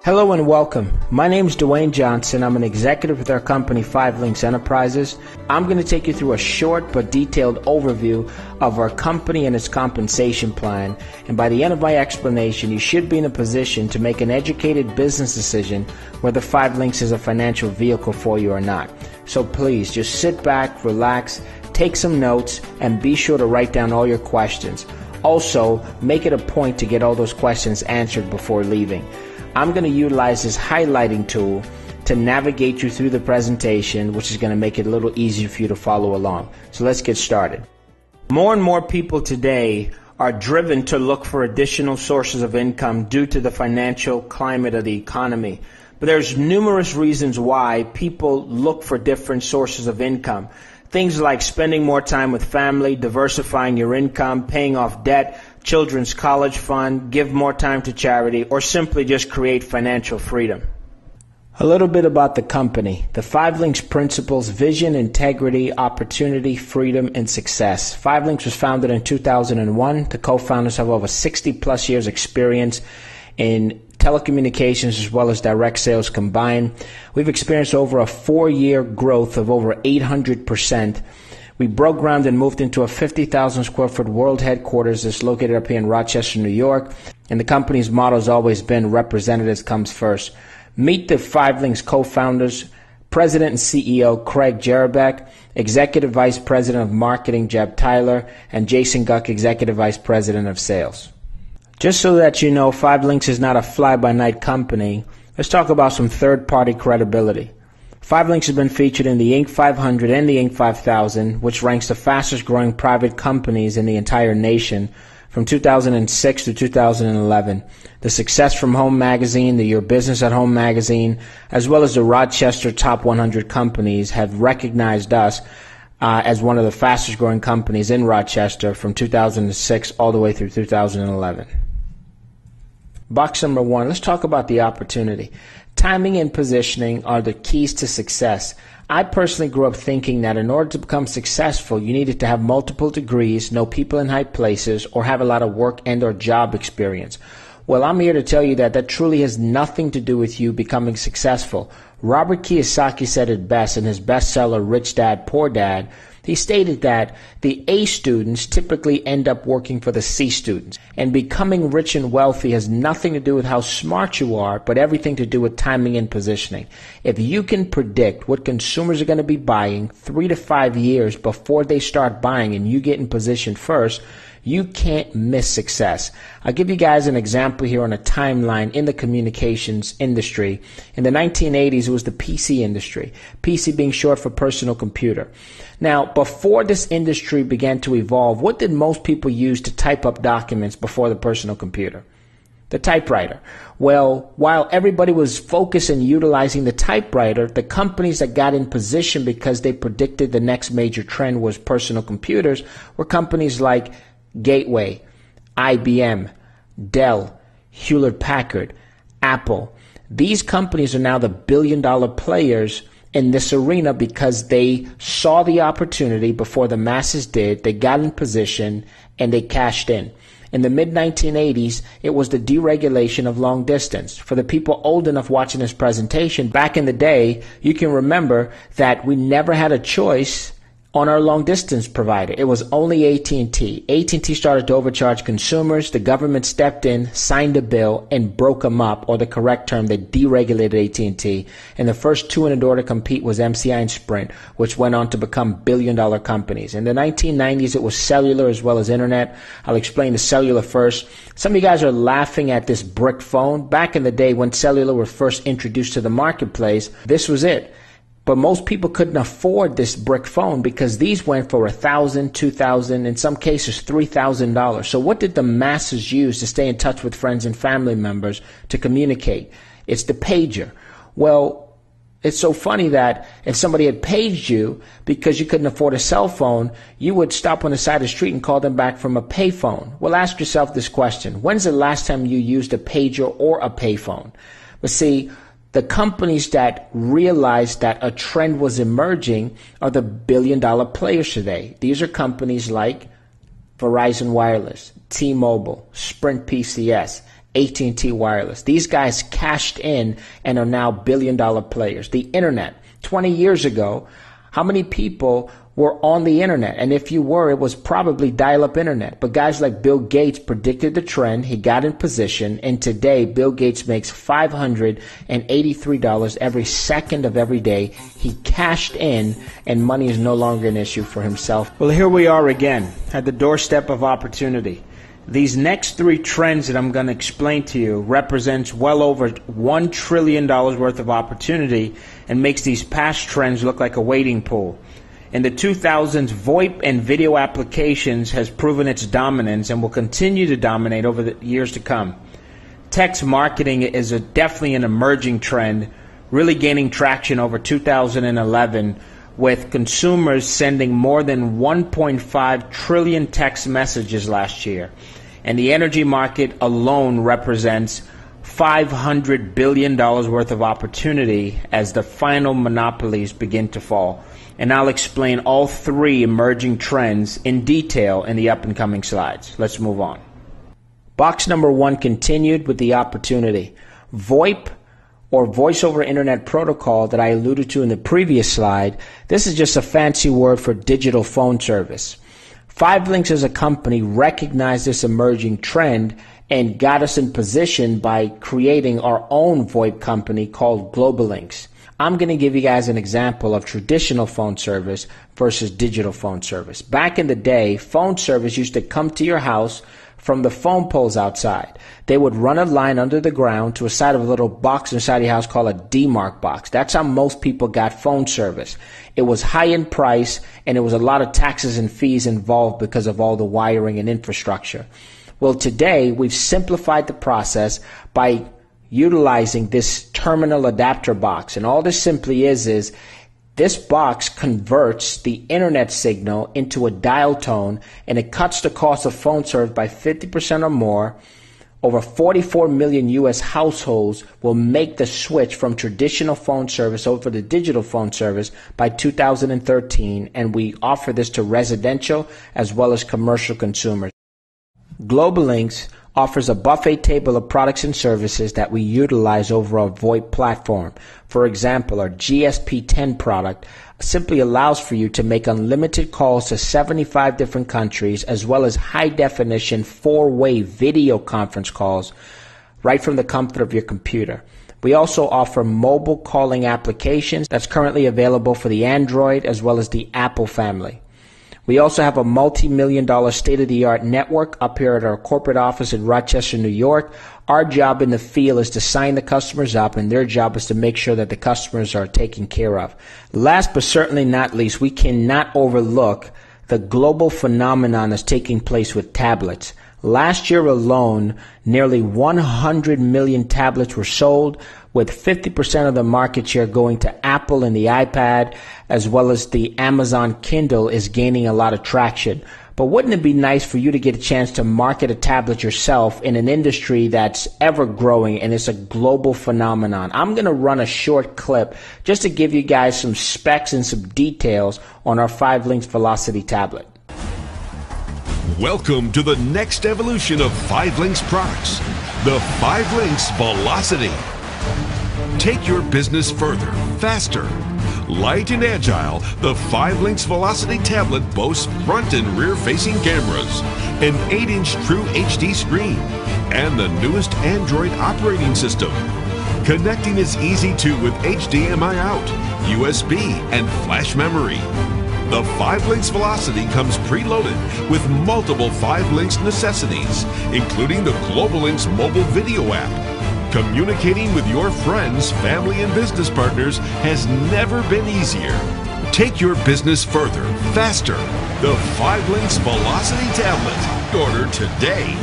Hello and welcome. My name is Dwayne Johnson. I'm an executive with our company 5 Links Enterprises. I'm going to take you through a short but detailed overview of our company and its compensation plan. And by the end of my explanation, you should be in a position to make an educated business decision whether 5 Links is a financial vehicle for you or not. So please just sit back, relax, take some notes, and be sure to write down all your questions. Also, make it a point to get all those questions answered before leaving. I'm going to utilize this highlighting tool to navigate you through the presentation, which is going to make it a little easier for you to follow along. So let's get started. More and more people today are driven to look for additional sources of income due to the financial climate of the economy. But there's numerous reasons why people look for different sources of income. Things like spending more time with family, diversifying your income, paying off debt, children's college fund, give more time to charity, or simply just create financial freedom. A little bit about the company. The 5 Links principles: vision, integrity, opportunity, freedom, and success. 5 Links was founded in 2001. The co-founders have over 60 plus years experience in telecommunications as well as direct sales combined. We've experienced over a 4-year growth of over 800%. We broke ground and moved into a 50,000 square foot world headquarters that's located up here in Rochester, New York. And the company's motto has always been representatives comes first. Meet the 5 Links co-founders, President and CEO Craig Jerabek, Executive Vice President of Marketing Jeb Tyler, and Jason Guck, Executive Vice President of Sales. Just so that you know, 5 Links is not a fly-by-night company. Let's talk about some third-party credibility. 5 Links has been featured in the Inc. 500 and the Inc. 5000, which ranks the fastest-growing private companies in the entire nation from 2006 to 2011. The Success from Home magazine, the Your Business at Home magazine, as well as the Rochester Top 100 companies have recognized us as one of the fastest-growing companies in Rochester from 2006 all the way through 2011. Box number 1, let's talk about the opportunity. Timing and positioning are the keys to success. I personally grew up thinking that in order to become successful, you needed to have multiple degrees, know people in high places, or have a lot of work and or job experience. Well, I'm here to tell you that truly has nothing to do with you becoming successful. Robert Kiyosaki said it best in his bestseller, Rich Dad, Poor Dad. He stated that the A students typically end up working for the C students. And becoming rich and wealthy has nothing to do with how smart you are, but everything to do with timing and positioning. If you can predict what consumers are going to be buying 3 to 5 years before they start buying and you get in position first, you can't miss success. I'll give you guys an example here on a timeline in the communications industry. In the 1980s, it was the PC industry. PC being short for personal computer. Now, before this industry began to evolve, what did most people use to type up documents before the personal computer? The typewriter. Well, while everybody was focused on utilizing the typewriter, the companies that got in position because they predicted the next major trend was personal computers were companies like Gateway, IBM, Dell, Hewlett-Packard, Apple. These companies are now the billion-dollar players in this arena because they saw the opportunity before the masses did. They got in position and they cashed in. In the mid-1980s, it was the deregulation of long distance. For the people old enough watching this presentation, back in the day, you can remember that we never had a choice on our long distance provider. It was only AT&T. AT&T started to overcharge consumers. The government stepped in, signed a bill, and broke them up, or the correct term, they deregulated AT&T. And the first two in the door to compete was MCI and Sprint, which went on to become billion-dollar companies. In the 1990s, it was cellular as well as internet. I'll explain the cellular first. Some of you guys are laughing at this brick phone. Back in the day when cellular was first introduced to the marketplace, this was it. But most people couldn't afford this brick phone because these went for $1,000, $2,000, in some cases $3,000. So what did the masses use to stay in touch with friends and family members to communicate? It's the pager. Well, it's so funny that if somebody had paged you because you couldn't afford a cell phone, you would stop on the side of the street and call them back from a payphone. Well, ask yourself this question. When's the last time you used a pager or a payphone? But see, the companies that realized that a trend was emerging are the billion-dollar players today. These are companies like Verizon Wireless, T-Mobile, Sprint PCS, AT&T Wireless. These guys cashed in and are now billion-dollar players. The internet, 20 years ago, how many people were on the internet? And if you were, it was probably dial-up internet. But guys like Bill Gates predicted the trend. He got in position. And today, Bill Gates makes $583 every second of every day. He cashed in, and money is no longer an issue for himself. Well, here we are again at the doorstep of opportunity. These next three trends that I'm going to explain to you represents well over $1 trillion worth of opportunity and makes these past trends look like a wading pool. In the 2000s, VoIP and video applications has proven its dominance and will continue to dominate over the years to come. Text marketing is definitely an emerging trend, really gaining traction over 2011, with consumers sending more than 1.5 trillion text messages last year. And the energy market alone represents $500 billion worth of opportunity as the final monopolies begin to fall. And I'll explain all three emerging trends in detail in the up and coming slides. Let's move on. Box number one continued with the opportunity. VoIP, or Voice over Internet Protocol, that I alluded to in the previous slide. This is just a fancy word for digital phone service. 5LINX as a company recognized this emerging trend and got us in position by creating our own VoIP company called GlobaLinks. I'm going to give you guys an example of traditional phone service versus digital phone service. Back in the day, phone service used to come to your house from the phone poles outside. They would run a line under the ground to a side of a little box inside your house called a DMARC box. That's how most people got phone service. It was high in price, and there was a lot of taxes and fees involved because of all the wiring and infrastructure. Well, today we've simplified the process by utilizing this terminal adapter box. And all this simply is this box converts the internet signal into a dial tone, and it cuts the cost of phone service by 50% or more. Over 44 million U.S. households will make the switch from traditional phone service over to digital phone service by 2013, and we offer this to residential as well as commercial consumers. GlobaLinks offers a buffet table of products and services that we utilize over our VoIP platform. For example, our GSP10 product simply allows for you to make unlimited calls to 75 different countries, as well as high-definition 4-way video conference calls right from the comfort of your computer. We also offer mobile calling applications that's currently available for the Android as well as the Apple family. We also have a multi-million-dollar state-of-the-art network up here at our corporate office in Rochester, New York. Our job in the field is to sign the customers up, and their job is to make sure that the customers are taken care of. Last but certainly not least, we cannot overlook the global phenomenon that's taking place with tablets. Last year alone, nearly 100 million tablets were sold, with 50% of the market share going to Apple and the iPad, as well as the Amazon Kindle is gaining a lot of traction. But wouldn't it be nice for you to get a chance to market a tablet yourself in an industry that's ever growing and it's a global phenomenon? I'm going to run a short clip just to give you guys some specs and some details on our 5LINX Velocity tablet. Welcome to the next evolution of 5LINX products, the 5LINX Velocity. Take your business further, faster. Light and agile, the 5LINX Velocity tablet boasts front and rear-facing cameras, an 8-inch True HD screen, and the newest Android operating system. Connecting is easy too with HDMI out, USB, and flash memory. The 5LINX Velocity comes preloaded with multiple 5LINX necessities, including the GlobaLinks mobile video app. Communicating with your friends, family, and business partners has never been easier. Take your business further, faster. The 5LINX Velocity tablet. Order today.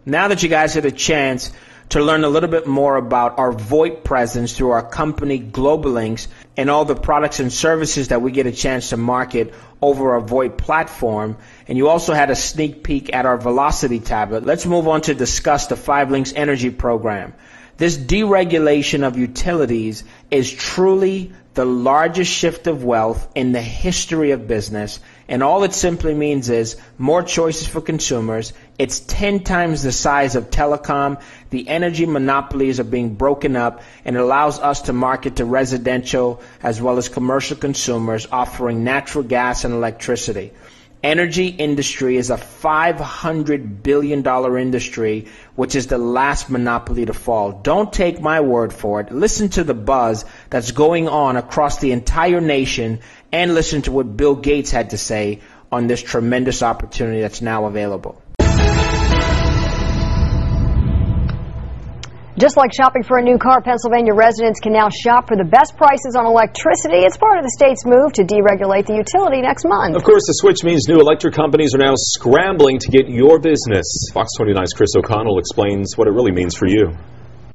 Now that you guys had a chance to learn a little bit more about our VoIP presence through our company GlobaLinks and all the products and services that we get a chance to market over our VoIP platform, and you also had a sneak peek at our Velocity tablet, let's move on to discuss the 5LINX Energy program. This deregulation of utilities is truly the largest shift of wealth in the history of business, and all it simply means is more choices for consumers. It's 10 times the size of telecom. The energy monopolies are being broken up, and it allows us to market to residential as well as commercial consumers, offering natural gas and electricity. Energy industry is a $500 billion industry, which is the last monopoly to fall. Don't take my word for it. Listen to the buzz that's going on across the entire nation, and listen to what Bill Gates had to say on this tremendous opportunity that's now available. Just like shopping for a new car, Pennsylvania residents can now shop for the best prices on electricity. It's part of the state's move to deregulate the utility next month. Of course, the switch means new electric companies are now scrambling to get your business. Fox 29's Chris O'Connell explains what it really means for you.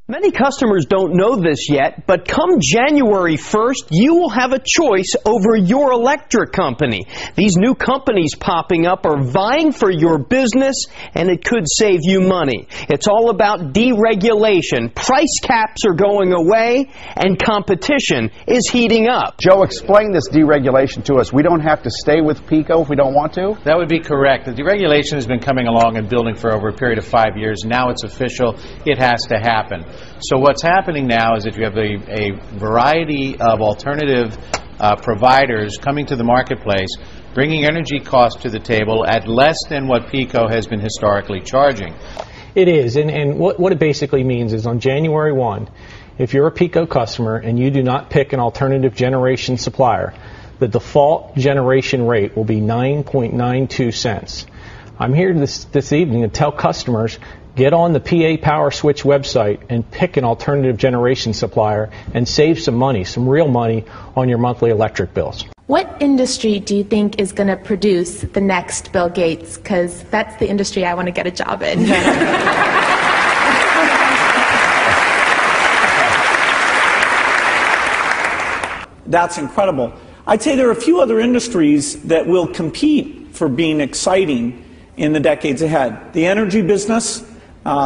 Many customers don't know this yet, but come January 1st, you will have a choice over your electric company. These new companies popping up are vying for your business, and it could save you money. It's all about deregulation. Price caps are going away, and competition is heating up. Joe, explain this deregulation to us. We don't have to stay with PECO if we don't want to? That would be correct. The deregulation has been coming along and building for over a period of 5 years. Now it's official. It has to happen. So what's happening now is that you have a variety of alternative providers coming to the marketplace, bringing energy costs to the table at less than what PECO has been historically charging. It is, and what it basically means is on January 1, if you're a PECO customer and you do not pick an alternative generation supplier, the default generation rate will be 9.92 cents. I'm here this evening to tell customers, get on the PA Power Switch website and pick an alternative generation supplier and save some money, some real money, on your monthly electric bills. What industry do you think is going to produce the next Bill Gates? Because that's the industry I want to get a job in. That's incredible. I'd say there are a few other industries that will compete for being exciting in the decades ahead. The energy business.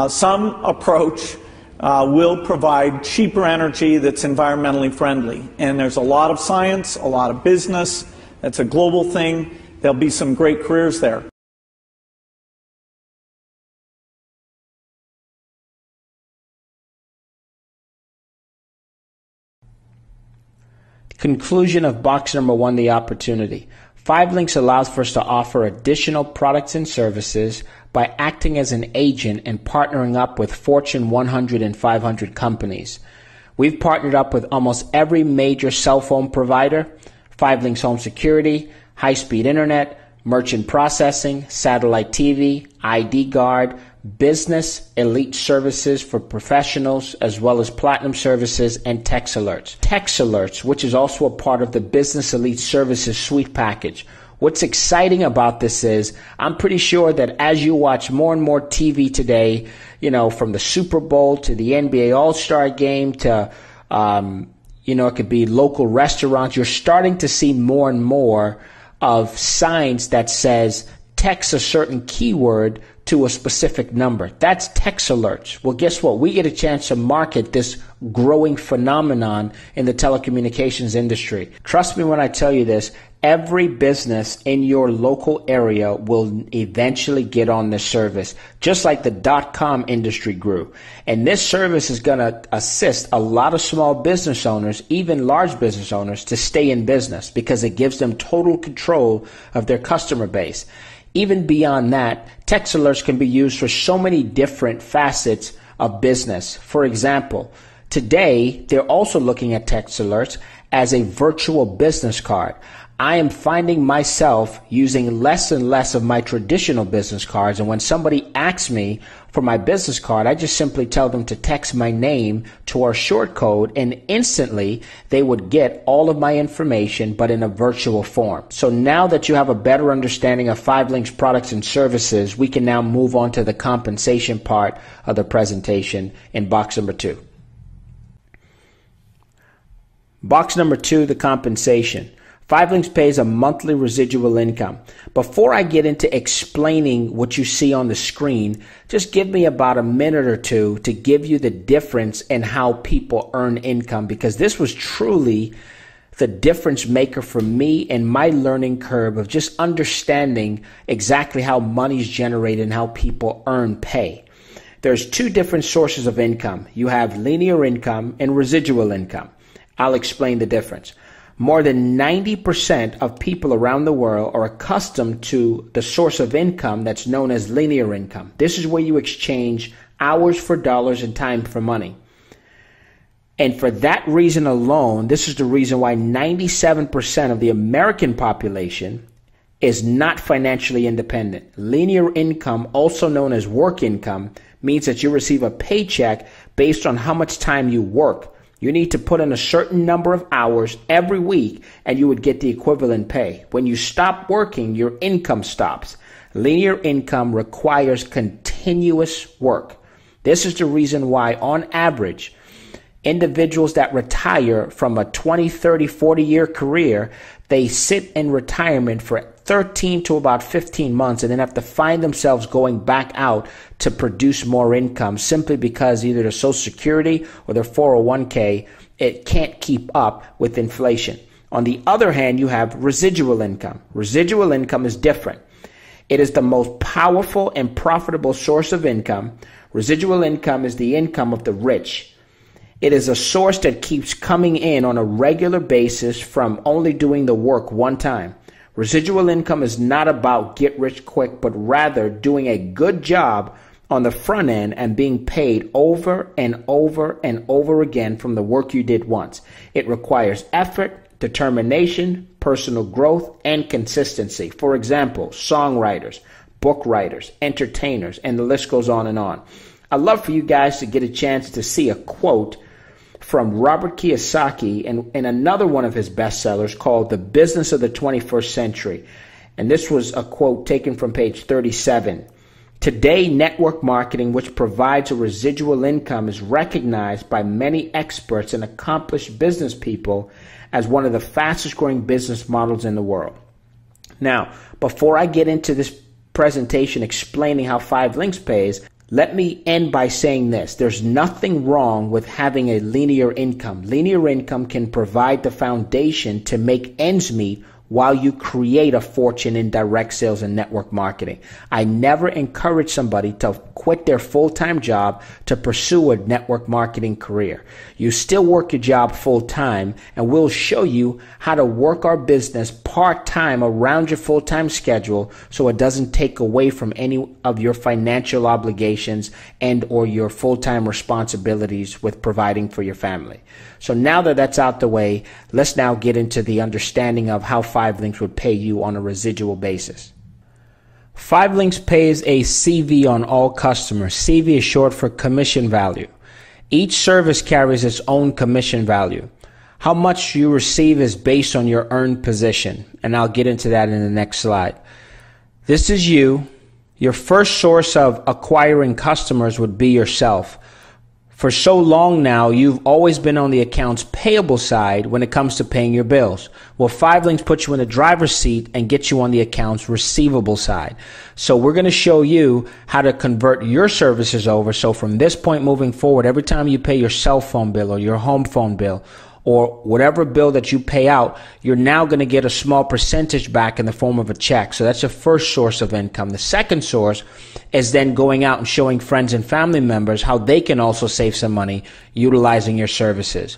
Some approach will provide cheaper energy that's environmentally friendly. And there's a lot of science, a lot of business. That's a global thing. There'll be some great careers there. Conclusion of box number 1, the opportunity. 5LINX allows for us to offer additional products and services by acting as an agent and partnering up with Fortune 100 and 500 companies. We've partnered up with almost every major cell phone provider, 5LINX Home Security, high-speed internet, merchant processing, satellite TV, ID Guard, business, elite services for professionals, as well as platinum services and Text Alerts. Text Alerts, which is also a part of the Business Elite Services suite package. What's exciting about this is I'm pretty sure that as you watch more and more TV today, you know, from the Super Bowl to the NBA All-Star Game to, it could be local restaurants, you're starting to see more and more of signs that says text a certain keyword to a specific number. That's Text Alerts. Well, guess what? We get a chance to market this growing phenomenon in the telecommunications industry. Trust me when I tell you this, every business in your local area will eventually get on this service, just like the .com industry grew. And this service is going to assist a lot of small business owners, even large business owners, to stay in business because it gives them total control of their customer base. Even beyond that, Text Alerts can be used for so many different facets of business. For example, today, they're also looking at Text Alerts as a virtual business card. I am finding myself using less and less of my traditional business cards, and when somebody asks me for my business card, I just simply tell them to text my name to our short code, and instantly they would get all of my information, but in a virtual form. So now that you have a better understanding of 5LINX products and services, we can now move on to the compensation part of the presentation in box number 2. Box number 2, the compensation. Five Links pays a monthly residual income. Before I get into explaining what you see on the screen, just give me about a minute or two to give you the difference in how people earn income, because this was truly the difference maker for me and my learning curve of just understanding exactly how money is generated and how people earn pay. There's two different sources of income. You have linear income and residual income. I'll explain the difference. More than 90% of people around the world are accustomed to the source of income that's known as linear income. This is where you exchange hours for dollars and time for money. And for that reason alone, this is the reason why 97% of the American population is not financially independent. Linear income, also known as work income, means that you receive a paycheck based on how much time you work. You need to put in a certain number of hours every week and you would get the equivalent pay. When you stop working, your income stops. Linear income requires continuous work. This is the reason why, on average, individuals that retire from a 20, 30, 40-year career, they sit in retirement for 13 to about 15 months and then have to find themselves going back out to produce more income simply because either their Social Security or their 401k, it can't keep up with inflation. On the other hand, you have residual income. Residual income is different. It is the most powerful and profitable source of income. Residual income is the income of the rich. It is a source that keeps coming in on a regular basis from only doing the work one time. Residual income is not about get rich quick, but rather doing a good job on the front end and being paid over and over and over again from the work you did once. It requires effort, determination, personal growth, and consistency. For example, songwriters, book writers, entertainers, and the list goes on and on. I'd love for you guys to get a chance to see a quote from Robert Kiyosaki in another one of his bestsellers called The Business of the 21st Century. And this was a quote taken from page 37. Today, network marketing, which provides a residual income, is recognized by many experts and accomplished business people as one of the fastest growing business models in the world. Now, before I get into this presentation explaining how Five Links pays, let me end by saying this. There's nothing wrong with having a linear income. Linear income can provide the foundation to make ends meet while you create a fortune in direct sales and network marketing. I never encourage somebody to quit their full-time job to pursue a network marketing career. You still work your job full-time, and we'll show you how to work our business part-time around your full-time schedule so it doesn't take away from any of your financial obligations and or your full-time responsibilities with providing for your family. So now that that's out the way, let's now get into the understanding of how Five Links would pay you on a residual basis. Five Links pays a CV on all customers. CV is short for commission value. Each service carries its own commission value. How much you receive is based on your earned position, and I'll get into that in the next slide. This is you. Your first source of acquiring customers would be yourself. For so long now, you've always been on the accounts payable side when it comes to paying your bills. Well, Five Links puts you in the driver's seat and gets you on the accounts receivable side. So we're going to show you how to convert your services over. So from this point moving forward, every time you pay your cell phone bill or your home phone bill or whatever bill that you pay out, you're now going to get a small percentage back in the form of a check. So that's your first source of income. The second source is then going out and showing friends and family members how they can also save some money utilizing your services.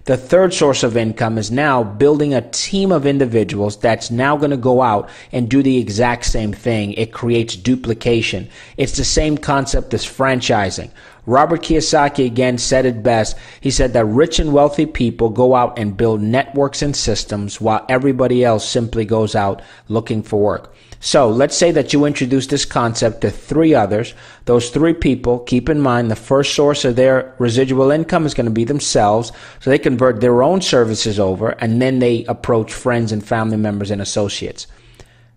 The third source of income is now building a team of individuals that's now going to go out and do the exact same thing. It creates duplication. It's the same concept as franchising. Robert Kiyosaki again said it best. He said that rich and wealthy people go out and build networks and systems while everybody else simply goes out looking for work. So let's say that you introduce this concept to three others. Those three people, keep in mind the first source of their residual income is going to be themselves. So they convert their own services over and then they approach friends and family members and associates.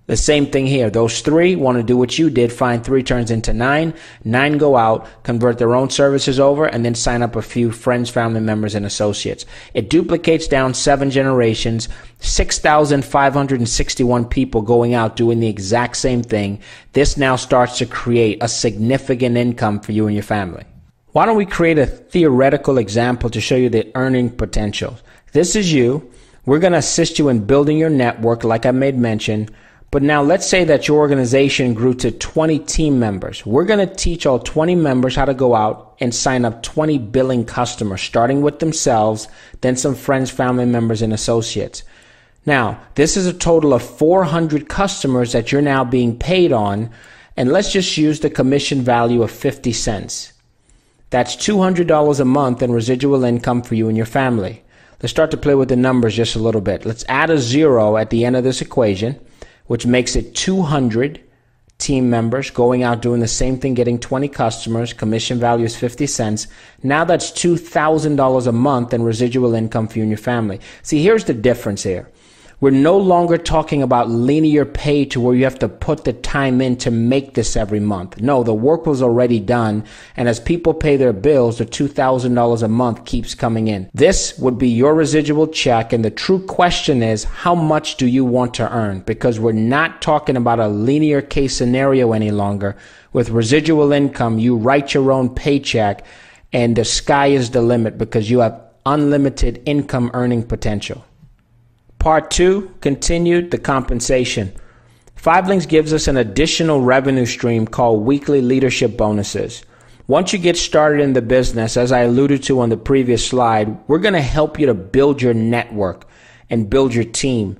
The same thing here. Those 3 want to do what you did. Find 3 turns into 9. 9 go out, convert their own services over, and then sign up a few friends, family members, and associates. It duplicates down 7 generations, 6,561 people going out doing the exact same thing. This now starts to create a significant income for you and your family. Why don't we create a theoretical example to show you the earning potential? This is you. We're going to assist you in building your network like I made mention. But now let's say that your organization grew to 20 team members. We're going to teach all 20 members how to go out and sign up 20 billing customers, starting with themselves, then some friends, family members, and associates. Now, this is a total of 400 customers that you're now being paid on. And let's just use the commission value of 50 cents. That's $200 a month in residual income for you and your family. Let's start to play with the numbers just a little bit. Let's add a 0 at the end of this equation, which makes it 200 team members going out doing the same thing, getting 20 customers. Commission value is 50 cents. Now that's $2,000 a month in residual income for you and your family. See, here's the difference here. We're no longer talking about linear pay to where you have to put the time in to make this every month. No, the work was already done. And as people pay their bills, the $2,000 a month keeps coming in. This would be your residual check. And the true question is, how much do you want to earn? Because we're not talking about a linear case scenario any longer. With residual income, you write your own paycheck and the sky is the limit because you have unlimited income earning potential. Part 2, continued the compensation. 5LINX gives us an additional revenue stream called weekly leadership bonuses. Once you get started in the business, as I alluded to on the previous slide, we're going to help you to build your network and build your team.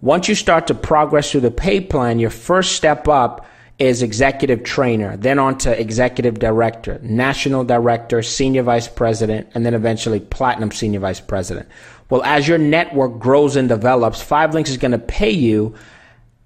Once you start to progress through the pay plan, your first step up is executive trainer, then on to executive director, national director, senior vice president, and then eventually platinum senior vice president. Well, as your network grows and develops, 5LINX is going to pay you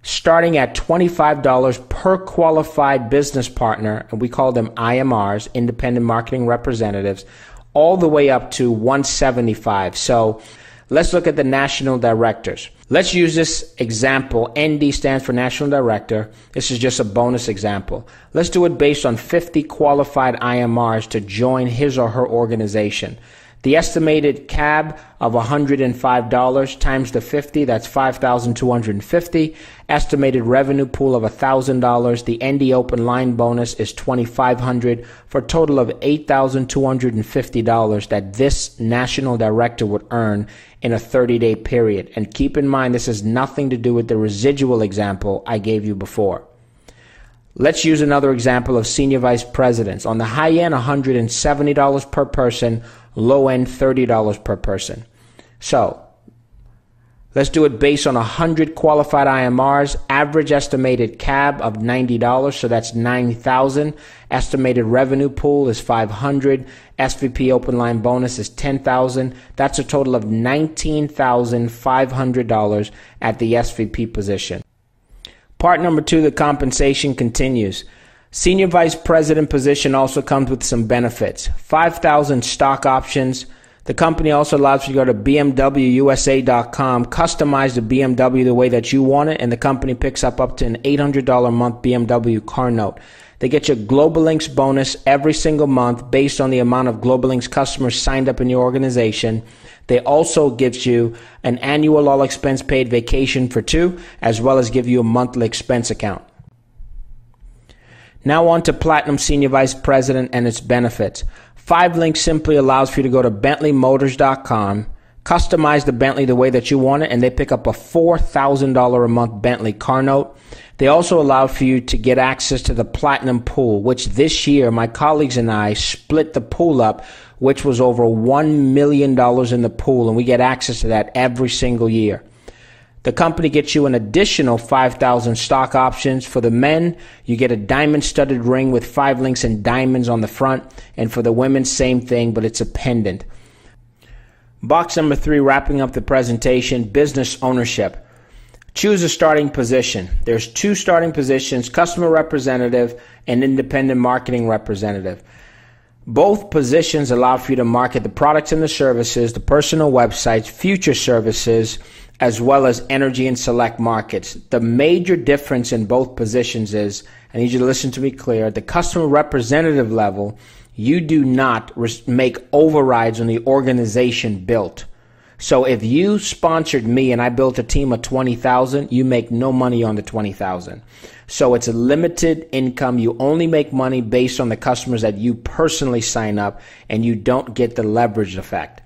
starting at $25 per qualified business partner, and we call them IMRs, independent marketing representatives, all the way up to $175. So let's look at the national directors. Let's use this example. ND stands for National Director. This is just a bonus example. Let's do it based on 50 qualified IMRs to join his or her organization. The estimated CAB of $105 times the 50, that's $5,250. Estimated revenue pool of $1,000. The ND open line bonus is $2,500 for a total of $8,250 that this national director would earn in a 30-day period. And keep in mind, this has nothing to do with the residual example I gave you before. Let's use another example of senior vice presidents. On the high end, $170 per person. Low end, $30 per person. So let's do it based on 100 qualified IMRs. Average estimated CAB of $90, so that's $9,000. Estimated revenue pool is $500. SVP open line bonus is $10,000. That's a total of $19,500 at the SVP position. Part number 2, the compensation continues. Senior Vice President position also comes with some benefits. 5,000 stock options. The company also allows you to go to BMWUSA.com, customize the BMW the way that you want it, and the company picks up to an $800 a month BMW car note. They get you a GlobalLinks bonus every single month based on the amount of GlobalLinks customers signed up in your organization. They also give you an annual all expense paid vacation for 2, as well as give you a monthly expense account. Now on to Platinum Senior Vice President and its benefits. 5LINX simply allows for you to go to BentleyMotors.com, customize the Bentley the way that you want it, and they pick up a $4,000 a month Bentley car note. They also allow for you to get access to the Platinum Pool, which this year my colleagues and I split the pool up, which was over $1 million in the pool, and we get access to that every single year. The company gets you an additional 5,000 stock options. For the men, you get a diamond-studded ring with 5LINX and diamonds on the front. And for the women, same thing, but it's a pendant. Box number 3, wrapping up the presentation, business ownership. Choose a starting position. There's 2 starting positions, customer representative and independent marketing representative. Both positions allow for you to market the products and the services, the personal websites, future services, as well as energy and select markets. The major difference in both positions is, I need you to listen to me clear, at the customer representative level, you do not make overrides on the organization built. So if you sponsored me and I built a team of 20,000, you make no money on the 20,000. So it's a limited income. You only make money based on the customers that you personally sign up, and you don't get the leverage effect.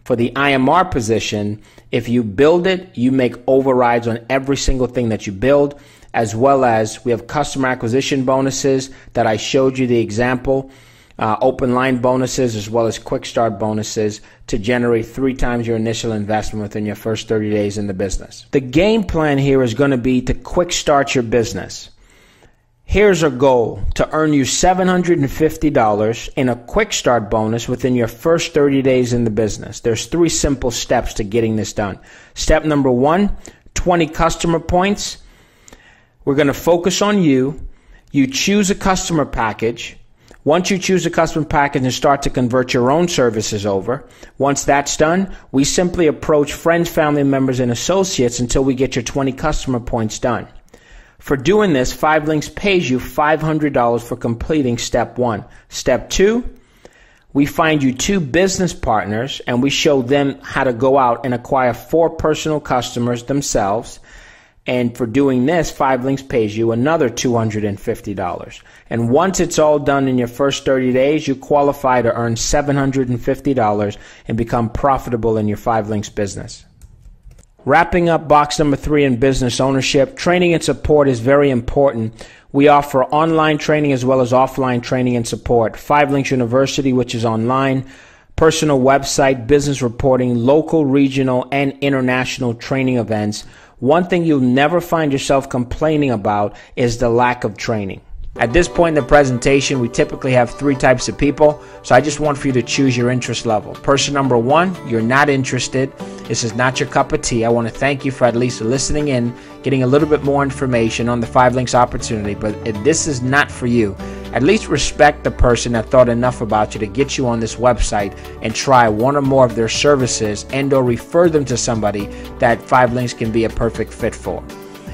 For the IMR position, if you build it, you make overrides on every single thing that you build, as well as we have customer acquisition bonuses that I showed you the example, open line bonuses, as well as quick start bonuses to generate 3 times your initial investment within your first 30 days in the business. The game plan here is going to be to quick start your business. Here's our goal: to earn you $750 in a quick start bonus within your first 30 days in the business. There's 3 simple steps to getting this done. Step number 1, 20 customer points. We're going to focus on you. You choose a customer package. Once you choose a customer package and start to convert your own services over, once that's done, we simply approach friends, family members, and associates until we get your 20 customer points done. For doing this, 5 Links pays you $500 for completing step 1. Step 2, we find you 2 business partners and we show them how to go out and acquire 4 personal customers themselves. And for doing this, 5 Links pays you another $250. And once it's all done in your first 30 days, you qualify to earn $750 and become profitable in your 5 Links business. Wrapping up box number 3 in business ownership, training and support is very important. We offer online training as well as offline training and support. 5 Links University, which is online, personal website, business reporting, local, regional, and international training events. One thing you'll never find yourself complaining about is the lack of training. At this point in the presentation, we typically have 3 types of people, so I just want for you to choose your interest level. Person number 1, you're not interested. This is not your cup of tea. I want to thank you for at least listening in, getting a little bit more information on the 5 Links opportunity, but if this is not for you, at least respect the person that thought enough about you to get you on this website and try one or more of their services and or refer them to somebody that 5 Links can be a perfect fit for.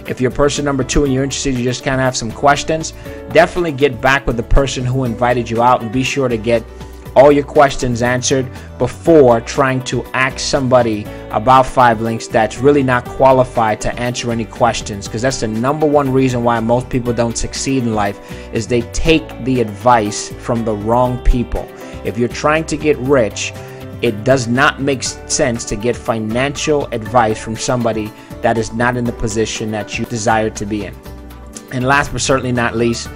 If you're person number 2 and you're interested, you just kind of have some questions, definitely get back with the person who invited you out and be sure to get all your questions answered before trying to ask somebody about 5 Links that's really not qualified to answer any questions, because that's the number 1 reason why most people don't succeed in life is they take the advice from the wrong people. If you're trying to get rich, it does not make sense to get financial advice from somebody that is not in the position that you desire to be in. And last but certainly not least,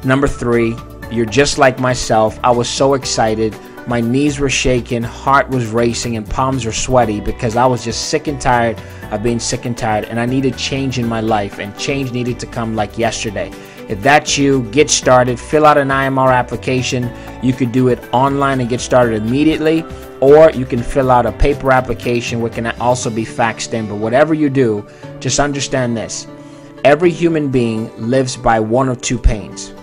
number 3, you're just like myself. I was so excited. My knees were shaking, heart was racing, and palms were sweaty because I was just sick and tired of being sick and tired, and I needed change in my life, and change needed to come like yesterday. If that's you, get started. Fill out an IMR application. You could do it online and get started immediately, or you can fill out a paper application which can also be faxed in. But whatever you do, just understand this. Every human being lives by one of 2 pains.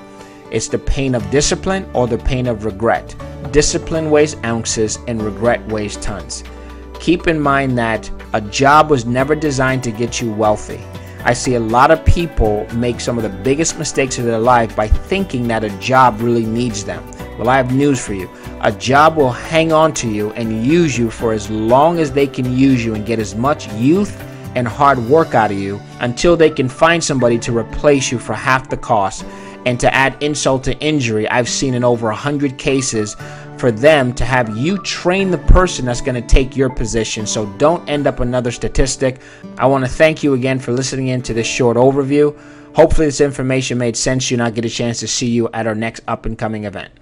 It's the pain of discipline or the pain of regret. Discipline weighs ounces and regret weighs tons. Keep in mind that a job was never designed to get you wealthy. I see a lot of people make some of the biggest mistakes of their life by thinking that a job really needs them. Well, I have news for you. A job will hang on to you and use you for as long as they can use you and get as much youth and hard work out of you until they can find somebody to replace you for half the cost. And to add insult to injury, I've seen in over 100 cases for them to have you train the person that's going to take your position. So don't end up another statistic. I want to thank you again for listening in to this short overview. Hopefully this information made sense to you and I'll get a chance to see you at our next up and coming event.